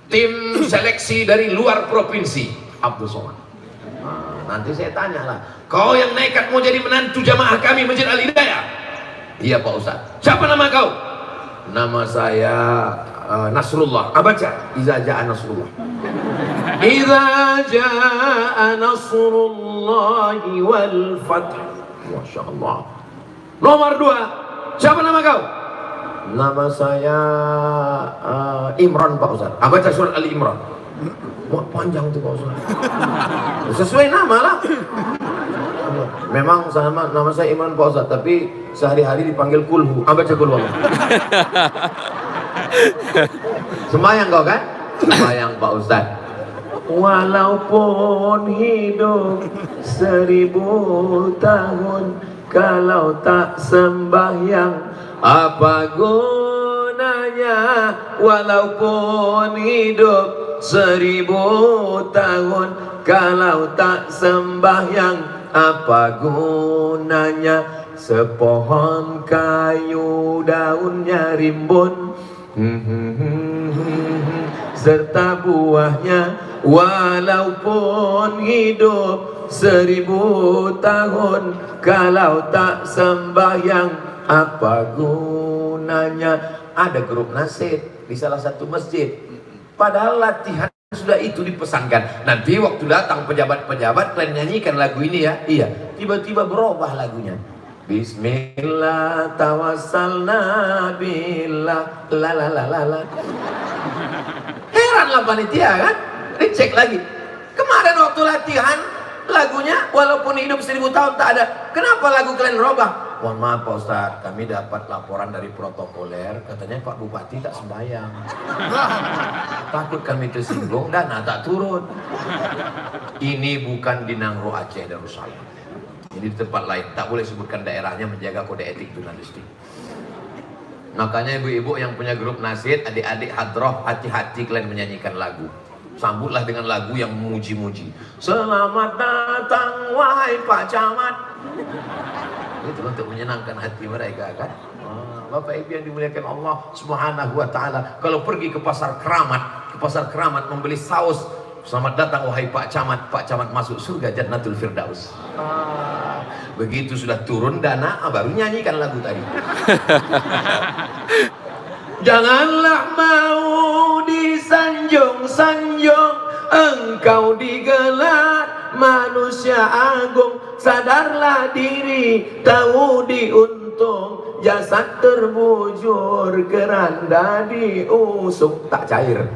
Tim seleksi dari luar provinsi, Abdul Somad. Nanti saya tanya lah, kau yang nekat mau jadi menantu jamaah kami Masjid Al Hidayah? Iya Pak Ustadz. Siapa nama kau? Nama saya Nasrullah. Baca, Iza Ja'a Nasrullah. Iza Ja'a Nasrullahi wal Fath. Masya Allah. Nomor 2, siapa nama kau? Nama saya Imran Pak Ustaz. Baca surat Ali Imran. Wah panjang tuh Pak Ustaz. Sesuai nama lah. Memang sama nama saya Imran Pak Ustaz, tapi sehari-hari dipanggil Kulhu. Baca Kulhu. Semayang kau kan? Semayang Pak Ustaz. Walaupun hidup 1000 tahun, kalau tak sembahyang apa gunanya? Walaupun hidup 1000 tahun, kalau tak sembahyang apa gunanya? Sepohon kayu daunnya rimbun, serta buahnya. Walaupun hidup 1000 tahun, kalau tak sembahyang apa gunanya? Ada grup nasyid di salah satu masjid. Padahal latihan sudah itu dipesankan. Nanti waktu datang pejabat-pejabat kalian nyanyikan lagu ini ya. Iya, tiba-tiba berubah lagunya. Bismillah tawassalna billah la la la la la. Heranlah panitia kan? Dicek lagi. Kemarin waktu latihan lagunya walaupun hidup 1000 tahun tak ada. Kenapa lagu kalian berubah? Mohon maaf Pak Ustaz, kami dapat laporan dari protokoler, katanya Pak Bupati tak sembahyang. Takut kami tersinggung, dana tak turun. Ini bukan di Nangro Aceh Darussalam. Ini di tempat lain, tak boleh sebutkan daerahnya, menjaga kode etik jurnalistik. Makanya ibu-ibu yang punya grup nasyid, adik-adik hadroh, hati-hati kalian menyanyikan lagu. Sambutlah dengan lagu yang memuji-muji. Selamat datang wahai Pak Camat. Itu untuk menyenangkan hati mereka kan. Bapak Ibu yang dimuliakan Allah Subhanahu wa taala, kalau pergi ke pasar keramat membeli saus, selamat datang wahai Pak Camat, Pak Camat masuk surga Jannatul Firdaus. Begitu sudah turun dana, baru nyanyikan lagu tadi. Janganlah mau disanjung-sanjung, engkau digelar manusia agung. Sadarlah diri, tahu diuntung, jasad terbujur, keranda diusung. Tak cair.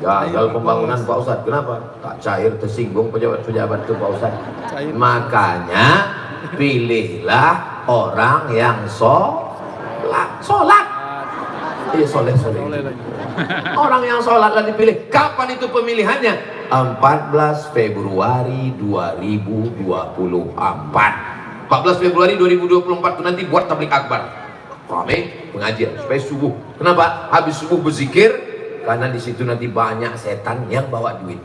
Gagal pembangunan Pak Ustadz. Kenapa? Tak cair, tersinggung pejabat-pejabat itu Pak Ustadz. Makanya pilihlah orang yang sholat. Iya, soleh. Orang yang sholat lah dipilih. Kapan itu pemilihannya? 14 Februari 2024. 14 Februari 2024 itu nanti buat tablik akbar. Rame pengajian supaya subuh. Kenapa? Habis subuh berzikir, karena di situ nanti banyak setan yang bawa duit.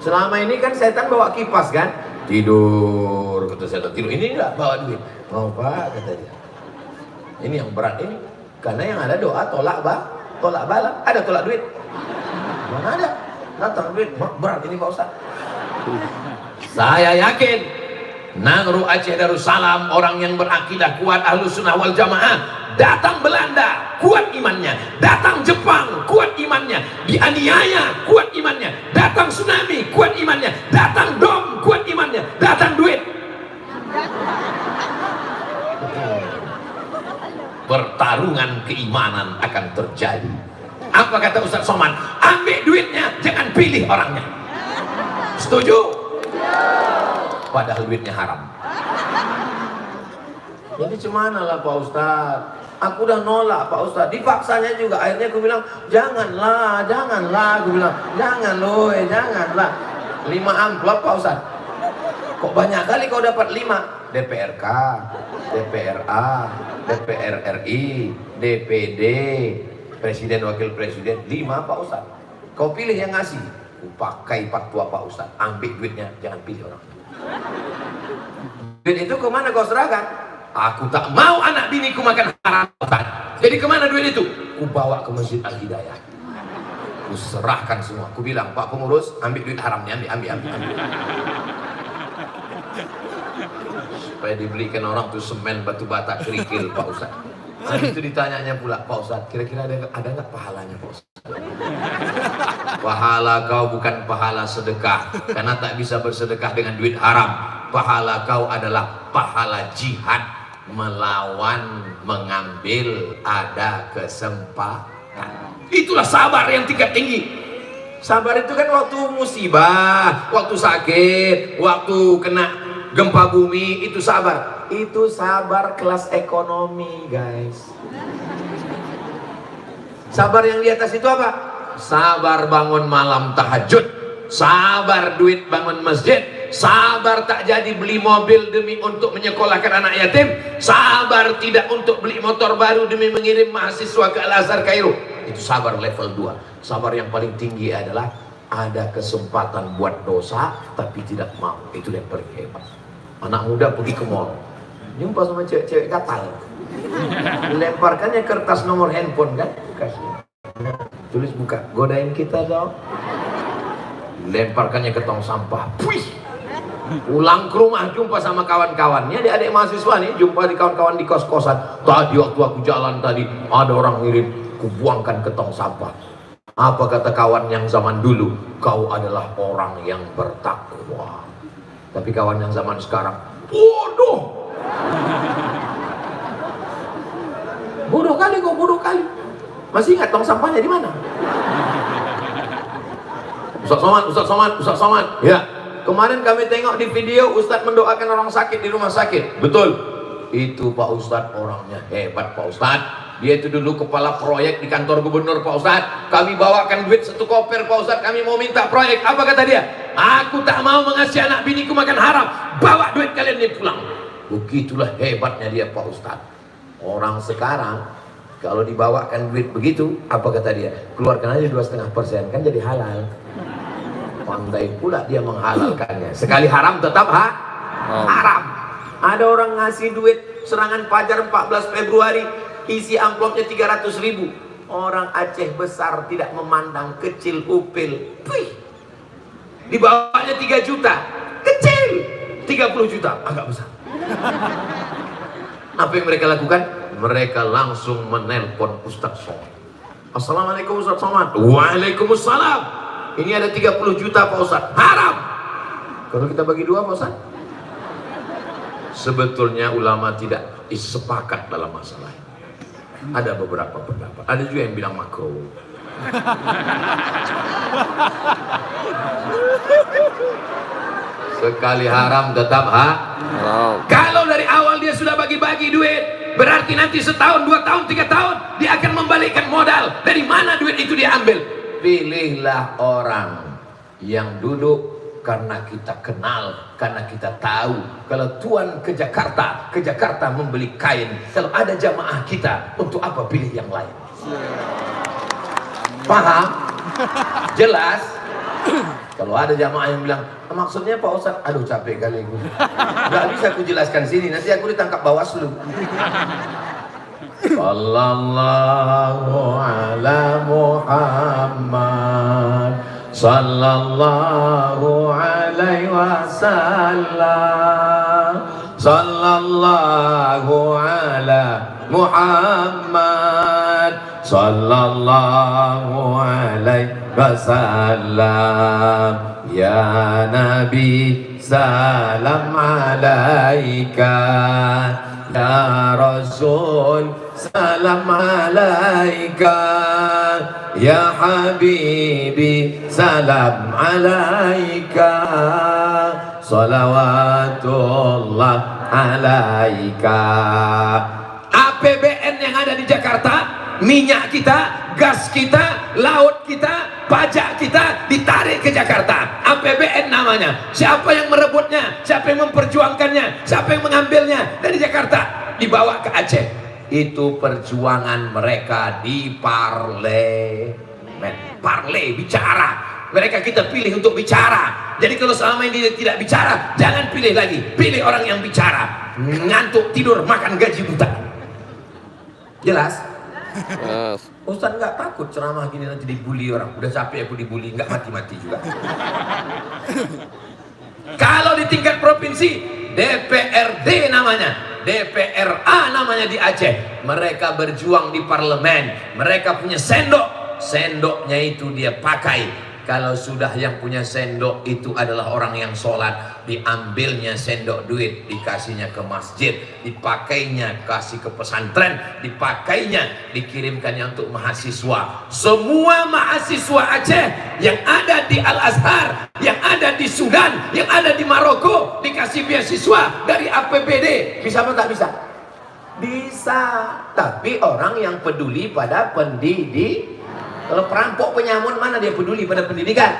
Selama ini kan setan bawa kipas kan? Tidur, kata setan tidur. Ini enggak bawa duit. Mau Pak, kata dia. Ini yang berat ini. Karena yang ada doa tolak bala. Ada tolak duit? Mana ada? Datang duit, berat ini Pak Ustaz. Saya yakin Nangru Aceh Darussalam, orang yang berakidah kuat Ahlus Sunnah wal Jamaah, datang Belanda kuat imannya, datang Jepang kuat imannya, dianiaya kuat imannya, datang tsunami kuat imannya, datang dom kuat imannya, datang duit. Pertarungan keimanan akan terjadi. Apa kata Ustaz Somad? Ambil duitnya, jangan pilih orangnya. Setuju? Padahal duitnya haram. Jadi cemana lah Pak Ustaz? Aku udah nolak Pak Ustaz. Dipaksanya juga. Akhirnya aku bilang, janganlah. Aku bilang, janganlah. 5 amplop Pak Ustaz. Kok banyak kali kau dapat 5? DPRK, DPRA, DPR RI, DPD, Presiden Wakil Presiden, 5 Pak Ustaz. Kau pilih yang ngasih. Ku pakai fatwa Pak Ustaz. Ambil duitnya, jangan pilih orang. Duit itu kemana kau serahkan? Aku tak mau anak biniku makan haram. Jadi kemana duit itu? Ku bawa ke Masjid Al-Hidayah. Ku serahkan semua. Ku bilang, Pak pengurus, ambil duit haramnya, ambil. Supaya dibelikan orang tuh semen, batu bata, kerikil Pak Ustaz. Nah, itu ditanyanya pula, Pak Ustaz, kira-kira ada nggak pahalanya Pak Ustaz? Pahala kau bukan pahala sedekah, karena tak bisa bersedekah dengan duit haram. Pahala kau adalah pahala jihad, melawan, mengambil, ada kesempatan. Itulah sabar yang tingkat tinggi. Sabar itu kan waktu musibah, waktu sakit, waktu kena gempa bumi, itu sabar. Itu sabar kelas ekonomi, guys. Sabar yang di atas itu apa? Sabar bangun malam tahajud, sabar duit bangun masjid, sabar tak jadi beli mobil demi untuk menyekolahkan anak yatim, sabar tidak untuk beli motor baru demi mengirim mahasiswa ke Al-Azhar Kairo. Itu sabar level 2. Sabar yang paling tinggi adalah ada kesempatan buat dosa tapi tidak mau. Itu yang paling hebat. Anak muda pergi ke mall, jumpa sama cewek-cewek gatal, dilemparkannya kertas nomor handphone kan, kasih, tulis buka, godain kita dong, lemparkannya ke tong sampah. Puih. Pulang ke rumah jumpa sama kawan-kawannya, adik-adik mahasiswa nih, jumpa di kawan-kawan di kos-kosan. Tadi waktu aku jalan tadi ada orang ngirim, ku buangkan ke tong sampah. Apa kata kawan yang zaman dulu? Kau adalah orang yang bertakwa. Tapi kawan yang zaman sekarang, bodoh. Bodoh kali kok, bodoh kali. Masih ingat tong sampahnya di mana? Ustaz Somad. Ya, kemarin kami tengok di video Ustaz mendoakan orang sakit di rumah sakit. Betul. Itu Pak Ustaz orangnya hebat Pak Ustaz. Dia itu dulu kepala proyek di kantor gubernur Pak Ustaz. Kami bawakan duit 1 koper Pak Ustaz. Kami mau minta proyek. Apa kata dia? Aku tak mau mengasih anak biniku makan haram. Bawa duit kalian ini pulang. Begitulah hebatnya dia Pak Ustaz. Orang sekarang kalau dibawakan duit begitu, apa kata dia? Keluarkan aja 2,5%, kan jadi halal. Pandai pula dia menghalalkannya. Sekali haram tetap haram. Ada orang ngasih duit serangan Fajar 14 Februari, isi amplopnya 300.000. Orang Aceh besar tidak memandang kecil upil. Puih. Dibawanya 3 juta. Kecil. 30 juta. Agak besar. Apa yang mereka lakukan? Mereka langsung menelpon Ustaz Somad. Assalamualaikum Ustaz Somad. Waalaikumsalam. Ini ada 30 juta Pak Ustaz. Haram. Kalau kita bagi 2 Pak Ustaz. Sebetulnya ulama tidak sepakat dalam masalah ini. Ada beberapa pendapat. Ada juga yang bilang makruh. Sekali haram tetap Haram. Kalau dari awal dia sudah bagi-bagi duit, berarti nanti setahun, 2 tahun, 3 tahun dia akan membalikkan modal. Dari mana duit itu dia ambil? Pilihlah orang yang duduk karena kita kenal, karena kita tahu. Kalau tuan ke Jakarta membeli kain. Kalau ada jamaah kita, untuk apa pilih yang lain? Paham? Jelas? Kalau ada jamaah yang bilang, maksudnya Pak Ustaz, aduh capek kali gue, nggak bisa aku jelaskan sini, nanti aku ditangkap Bawaslu. Sallallahu ala Muhammad, sallallahu alaihi wasallam, sallallahu ala Muhammad, sallallahu alaihi wasallam. Ya Nabi salam alaika, ya Rasul salam alaika, ya Habibi salam alaika, salawatullah alaika. APBN yang ada di Jakarta, minyak kita, gas kita, laut kita, pajak kita ditarik ke Jakarta. APBN namanya. Siapa yang merebutnya? Siapa yang memperjuangkannya? Siapa yang mengambilnya dari Jakarta? Dibawa ke Aceh. Itu perjuangan mereka di parlemen. Parle, bicara. Mereka kita pilih untuk bicara. Jadi kalau selama ini dia tidak bicara, jangan pilih lagi. Pilih orang yang bicara. Ngantuk, tidur, makan gaji buta. Jelas? Yes. Ustaz nggak takut ceramah gini nanti dibully orang. Udah capek aku dibully, nggak mati-mati juga. Kalau di tingkat provinsi, DPRD namanya, DPRA namanya di Aceh. Mereka berjuang di parlemen. Mereka punya sendok. Sendoknya itu dia pakai. Kalau sudah yang punya sendok itu adalah orang yang sholat, diambilnya sendok duit, dikasihnya ke masjid, dipakainya kasih ke pesantren, dipakainya dikirimkannya untuk mahasiswa. Semua mahasiswa Aceh yang ada di Al-Azhar, yang ada di Sudan, yang ada di Maroko dikasih beasiswa dari APBD. Bisa apa tak bisa? Bisa. Tapi orang yang peduli pada pendidik. Kalau perampok penyamun, mana dia peduli pada pendidikan?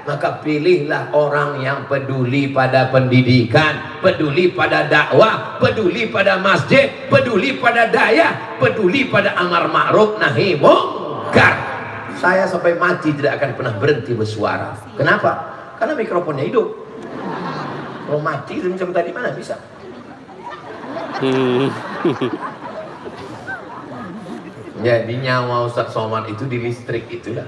Maka pilihlah orang yang peduli pada pendidikan, peduli pada dakwah, peduli pada masjid, peduli pada daya, peduli pada amar ma'ruf nahi munkar. Saya sampai mati tidak akan pernah berhenti bersuara. Kenapa? Karena mikrofonnya hidup. Kalau mati macam tadi mana bisa? Jadi nyawa Ustaz Somad itu di listrik itulah.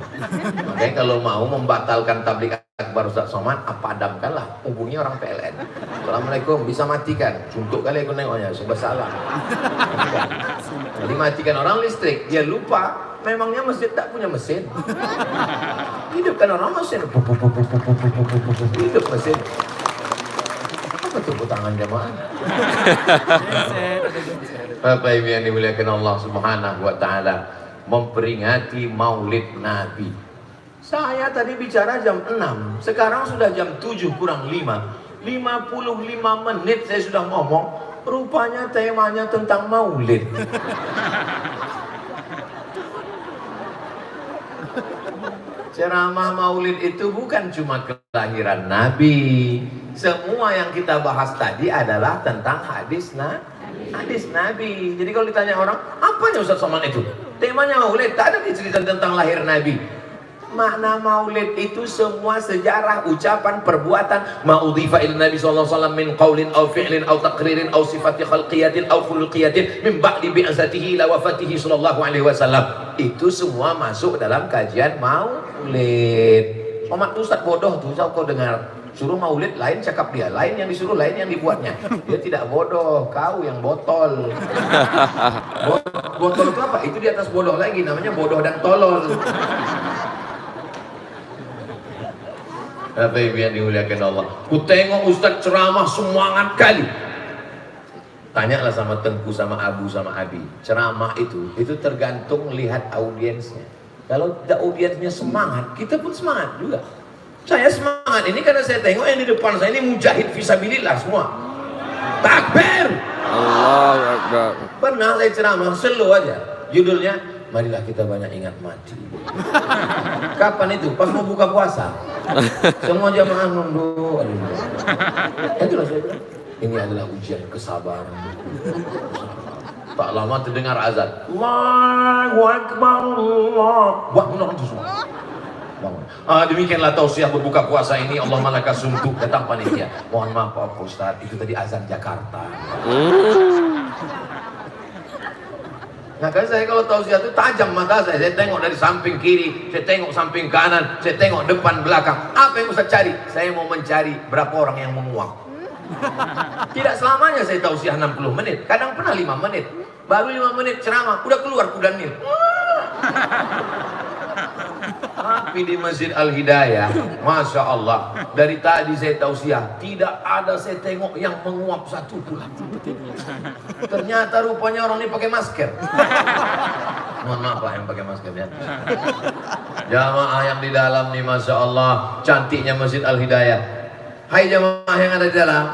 Makanya kalau mau membatalkan tabligh akbar Ustaz Somad, padamkanlah, hubungi orang PLN. Assalamualaikum, bisa matikan? Suntuk kali aku nengoknya, sebab salah. Jadi matikan orang listrik, dia lupa. Memangnya masjid tak punya mesin? Hidupkan orang mesin. Hidup mesin. Apa tepuk tangan jamaah? Bapak Ibu yang dimuliakan Allah Subhanahu wa taala, memperingati Maulid Nabi. Saya tadi bicara jam 6, sekarang sudah jam 7 kurang 5. 55 menit saya sudah ngomong, rupanya temanya tentang Maulid. Ceramah Maulid itu bukan cuma kelahiran Nabi. Semua yang kita bahas tadi adalah tentang hadis Nabi. Jadi kalau ditanya orang, apanya Ustaz Somad itu? Temanya Maulid, tak ada cerita tentang lahir Nabi. Makna Maulid itu semua sejarah, ucapan, perbuatan. Ma'udhifa ila Nabi SAW min qawlin aw fi'lin aw taqririn aw sifati khalqiyatin aw khuluqiyatin min ba'di bi'azatihi ila wafatihi sallallahu alaihi wasallam. Itu semua masuk dalam kajian Maulid. Somad Ustaz bodoh tuh, kau dengar. Suruh Maulid lain cakap dia, lain yang disuruh, lain yang dibuatnya. Dia tidak bodoh, kau yang botol. Botol itu apa? Itu di atas bodoh lagi, namanya bodoh dan tolol. Bapak Ibu yang dimuliakan Allah, ku tengok Ustaz ceramah semangat kali. Tanyalah sama Tengku, sama Abu, sama Abi. Ceramah itu tergantung lihat audiensnya. Kalau dakwahnya semangat, kita pun semangat juga. Saya semangat ini karena saya tengok yang di depan saya ini mujahid fisabilillah semua. Takbir. Allahu Akbar. Pernah saya ceramah slow aja. Judulnya, marilah kita banyak ingat mati. Kapan itu? Pas mau buka puasa. Semua jamaah nunduk. Itulah saya bilang, ini adalah ujian kesabaran. Tak lama terdengar azan. Allahu Akbar, Allah. Bangun orang itu semua. Bangun. Demikianlah tausiah berbuka puasa ini. Allah malaka sumtu. Datang panitia. Mohon maaf Pak Ustaz, itu tadi azan Jakarta. Nah kan saya kalau tausiah itu tajam mata saya tengok dari samping kiri, saya tengok samping kanan, saya tengok depan belakang. Apa yang Ustaz cari? Saya mau mencari berapa orang yang menguap. Tidak selamanya saya tausiah 60 menit, kadang pernah 5 menit. Baru 5 menit ceramah, udah keluar kuda Nil. Tapi di Masjid Al-Hidayah, Masya Allah, dari tadi saya tausiah, tidak ada saya tengok yang menguap satu pun. Ternyata rupanya orang ini pakai masker. Mohon maaf Pak yang pakai masker ya. Jamaah yang di dalam nih, Masya Allah, cantiknya Masjid Al-Hidayah. Hai jamaah yang ada di dalam.